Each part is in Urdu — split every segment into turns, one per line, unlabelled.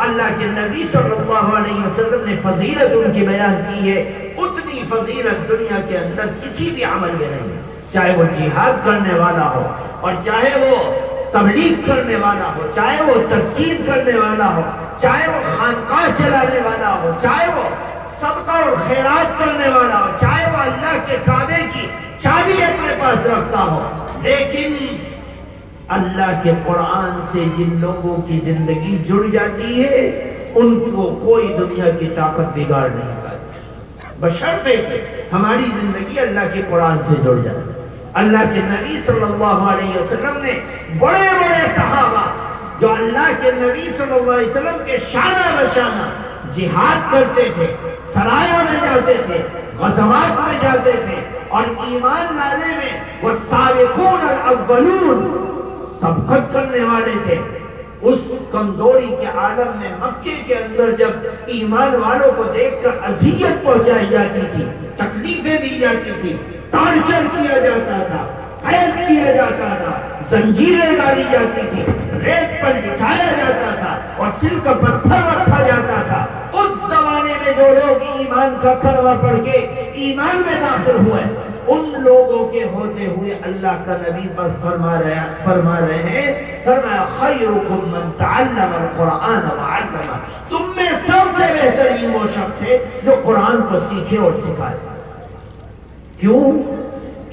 اللہ کے نبی صلی اللہ علیہ وسلم نے فضیلت ان کی بیان کی ہے، اتنی فضیلت دنیا کے اندر کسی بھی عمل میں نہیں ہے، چاہے وہ جہاد کرنے والا ہو، اور چاہے وہ تبلیغ کرنے والا ہو، چاہے وہ تذکیر کرنے والا ہو، چاہے وہ خانقاہ چلانے والا ہو، چاہے وہ صدقہ اور خیرات کرنے والا ہو، چاہے وہ اللہ کے کعبے کی چابی اپنے پاس رکھتا ہو، لیکن اللہ کے قرآن سے جن لوگوں کی زندگی جڑ جاتی ہے ان کو کوئی دنیا کی طاقت بگاڑ نہیں پاتی، بشرطے کہ ہماری زندگی اللہ کے قرآن سے جڑ جائے۔ اللہ کے نبی صلی اللہ علیہ وسلم نے بڑے بڑے صحابہ جو اللہ کے نبی صلی اللہ علیہ وسلم کے شانہ بشانہ جہاد کرتے تھے، سرایہ میں جاتے تھے، غزوات میں جاتے تھے، اور ایمان لانے میں وہ سابقون الاولون سبقت کرنے والے تھے، اس کمزوری کے عالم میں مکے کے اندر جب ایمان والوں کو دیکھ کر اذیت پہنچائی جاتی تھی، تکلیفیں دی جاتی تھی، ٹارچر کیا جاتا تھا، قید کیا جاتا تھا، زنجیریں ڈالی جاتی تھی، ریت پر بٹھایا جاتا تھا اور سل کا پتھر رکھا جاتا تھا، اس زمانے میں جو لوگ ایمان کا کلمہ پڑھ کے ایمان میں داخل ہوئے، ان لوگوں کے ہوتے ہوئے اللہ کا نبی بس فرما رہے ہیں، فرمایا خیرکم من تعلم القرآن وعلمہ، تم میں سب سے بہترین وہ شخص ہے جو قرآن کو سیکھے اور سکھائے۔ کیوں؟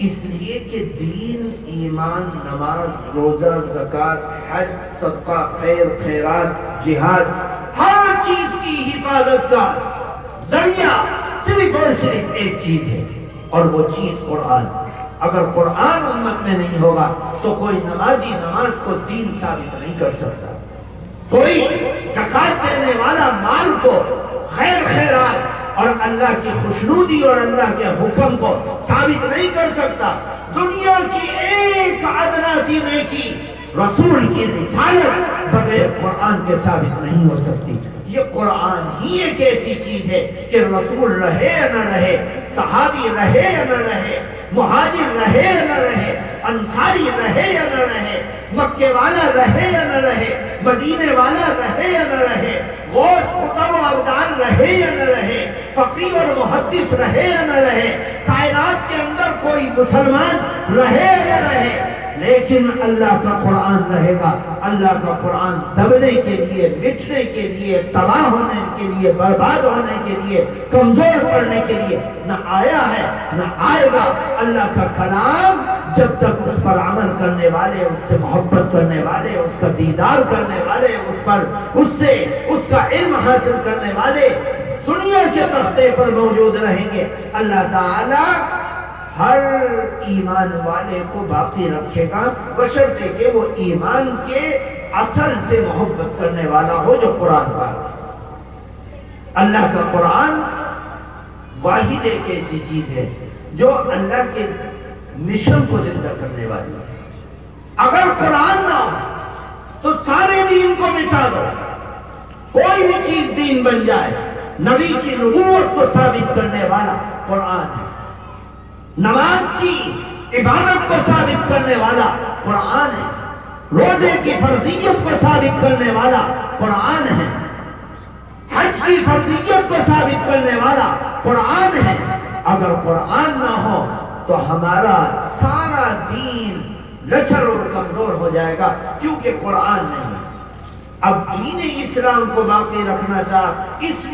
اس لیے کہ دین، ایمان، نماز، روزہ، زکوٰۃ، حج، صدقہ، خیر، خیرات، جہاد، ہر چیز کی حفاظت کا ذریعہ صرف اور صرف ایک چیز ہے، اور وہ چیز قرآن۔ اگر قرآن امت میں نہیں ہوگا تو کوئی نمازی نماز کو دین ثابت نہیں کر سکتا، کوئی زکوٰۃ دینے والا مال کو، خیر خیرات اور اللہ کی خوشنودی اور اللہ کے حکم کو ثابت نہیں کر سکتا۔ دنیا کی ایک ادنا سی نیکی، رسول کی رسالت بغیر قرآن کے ثابت نہیں ہو سکتی۔ یہ قرآن ہی ایک ایسی چیز ہے کہ رسول رہے یا نہ رہے، صحابی رہے یا نہ رہے، مہاجر رہے یا نہ رہے، انصاری رہے یا نہ رہے، مکے والا رہے یا نہ رہے، مدینے والا رہے یا نہ رہے، غوث قطب و ابدال رہے یا نہ رہے، فقیہ اور محدث رہے یا نہ رہے، کائنات کے اندر کوئی مسلمان رہے یا نہ رہے، لیکن اللہ کا قرآن رہے گا۔ اللہ کا قرآن دبنے کے لیے، مٹنے کے لیے، تباہ ہونے کے لیے، برباد ہونے کے لیے، کمزور پڑنے کے لیے نہ آیا ہے نہ آئے گا۔ اللہ کا کلام جب تک اس پر عمل کرنے والے، اس سے محبت کرنے والے، اس کا دیدار کرنے والے، اس کا علم حاصل کرنے والے دنیا کے تختے پر موجود رہیں گے، اللہ تعالی ہر ایمان والے کو باقی رکھے گا، بشرطے کہ وہ ایمان کے اصل سے محبت کرنے والا ہو جو قرآن پاک ہے۔ اللہ کا قرآن واحد ایک ایسی چیز ہے جو اللہ کے مشن کو زندہ کرنے والی ہے۔ اگر قرآن نہ ہو تو سارے دین کو مٹا دو، کوئی بھی چیز دین بن جائے، نبی کی نبوت کو ثابت کرنے والا قرآن ہے، نماز کی عبادت کو ثابت کرنے والا قرآن ہے، روزے کی فرضیت کو ثابت کرنے والا قرآن ہے، حج کی فرضیت کو ثابت کرنے والا قرآن ہے۔ اگر قرآن نہ ہو تو ہمارا سارا دین لچر اور کمزور ہو جائے گا، کیونکہ قرآن نہیں ہے۔ اب دین اسلام کو باقی رکھنا تھا، اس لیے